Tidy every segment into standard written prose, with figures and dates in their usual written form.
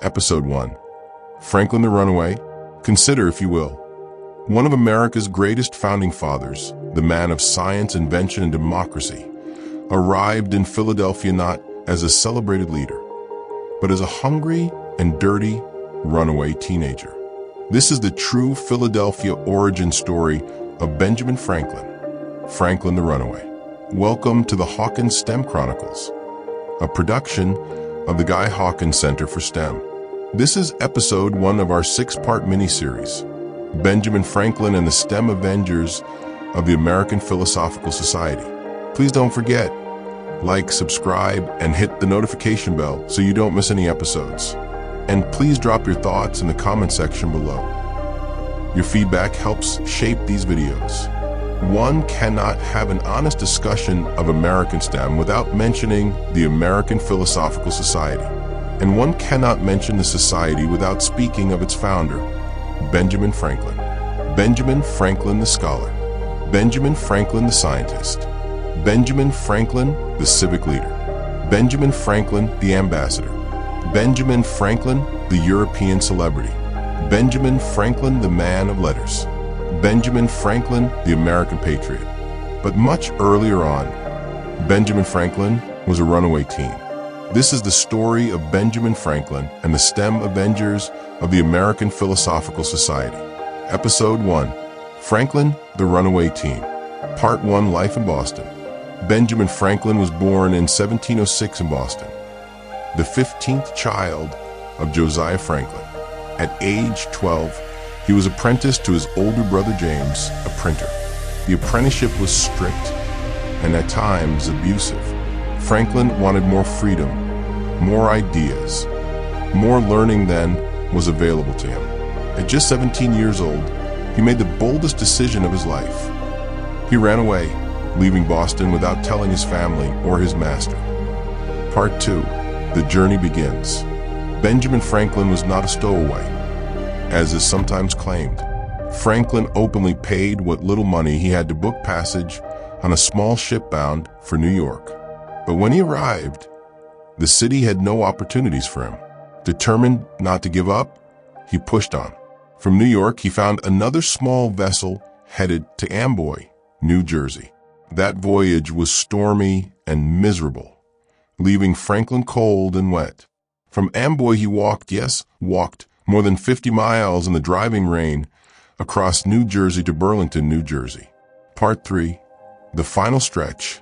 Episode 1. Franklin the Runaway. Consider, if you will, one of America's greatest founding fathers, the man of science, invention, and democracy, arrived in Philadelphia not as a celebrated leader, but as a hungry and dirty runaway teenager. This is the true Philadelphia origin story of Benjamin Franklin the Runaway. Welcome to the Hawkins STEM Chronicles, a production of the Guy Hawkins Center for STEM. This is episode 1 of our 6-part miniseries, Benjamin Franklin and the STEM Avengers of the American Philosophical Society. Please don't forget, like, subscribe, and hit the notification bell so you don't miss any episodes. And please drop your thoughts in the comment section below. Your feedback helps shape these videos. One cannot have an honest discussion of American STEM without mentioning the American Philosophical Society. And one cannot mention the society without speaking of its founder, Benjamin Franklin. Benjamin Franklin the scholar. Benjamin Franklin the scientist. Benjamin Franklin the civic leader. Benjamin Franklin the ambassador. Benjamin Franklin the European celebrity. Benjamin Franklin the man of letters. Benjamin Franklin the American patriot. But much earlier on, Benjamin Franklin was a runaway teen. This is the story of Benjamin Franklin and the STEM Avengers of the American Philosophical Society. Episode 1. Franklin the Runaway Teen. Part 1. Life in Boston. Benjamin Franklin was born in 1706 in Boston, the 15th child of Josiah Franklin. At age 12, he was apprenticed to his older brother James, a printer. The apprenticeship was strict and at times abusive. Franklin wanted more freedom, more ideas, more learning than was available to him. At just 17 years old, he made the boldest decision of his life. He ran away, leaving Boston without telling his family or his master. Part 2. The journey begins. Benjamin Franklin was not a stowaway, as is sometimes claimed. Franklin openly paid what little money he had to book passage on a small ship bound for New York. But when he arrived, the city had no opportunities for him. Determined not to give up, he pushed on. From New York, he found another small vessel headed to Amboy, New Jersey. That voyage was stormy and miserable, leaving Franklin cold and wet. From Amboy, he walked more than 50 miles in the driving rain across New Jersey to Burlington, New Jersey. Part 3. The final stretch.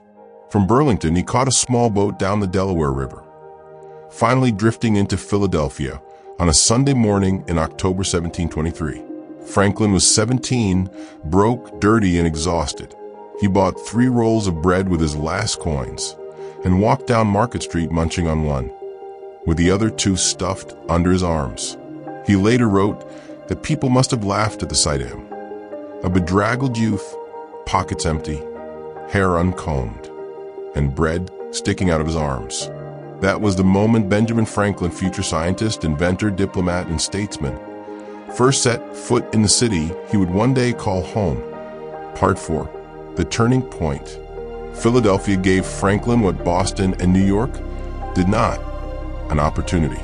From Burlington, he caught a small boat down the Delaware River, finally drifting into Philadelphia on a Sunday morning in October 1723. Franklin was 17, broke, dirty, and exhausted. He bought 3 rolls of bread with his last coins and walked down Market Street munching on one, with the other 2 stuffed under his arms. He later wrote that people must have laughed at the sight of him. A bedraggled youth, pockets empty, hair uncombed, and bread sticking out of his arms. That was the moment Benjamin Franklin, future scientist, inventor, diplomat, and statesman, first set foot in the city he would one day call home. Part 4. The turning point. Philadelphia gave Franklin what Boston and New York did not: an opportunity.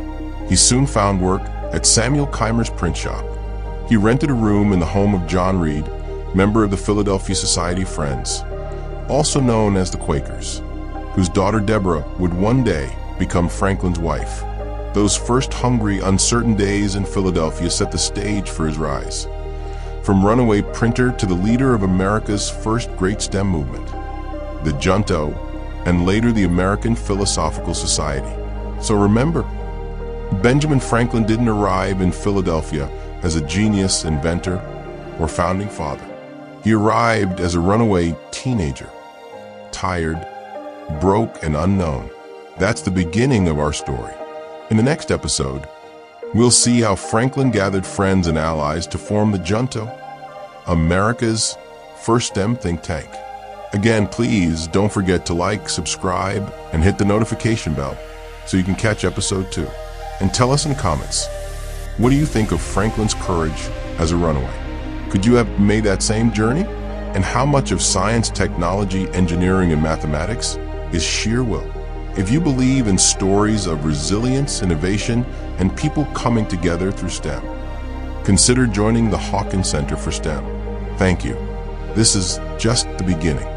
He soon found work at Samuel Keimer's print shop. He rented a room in the home of John Reed, member of the Philadelphia Society of Friends, also known as the Quakers, whose daughter Deborah would one day become Franklin's wife. Those first hungry, uncertain days in Philadelphia set the stage for his rise. From runaway printer to the leader of America's first great STEM movement, the Junto, and later the American Philosophical Society. So remember, Benjamin Franklin didn't arrive in Philadelphia as a genius, inventor, or founding father. He arrived as a runaway teenager, tired, broke, and unknown. That's the beginning of our story. In the next episode, we'll see how Franklin gathered friends and allies to form the Junto, America's first STEM think tank. Again, please don't forget to like, subscribe, and hit the notification bell so you can catch episode 2. And tell us in the comments, what do you think of Franklin's courage as a runaway? Could you have made that same journey? And how much of science, technology, engineering, and mathematics is sheer will? If you believe in stories of resilience, innovation, and people coming together through STEM, consider joining the Hawkins Center for STEM. Thank you. This is just the beginning.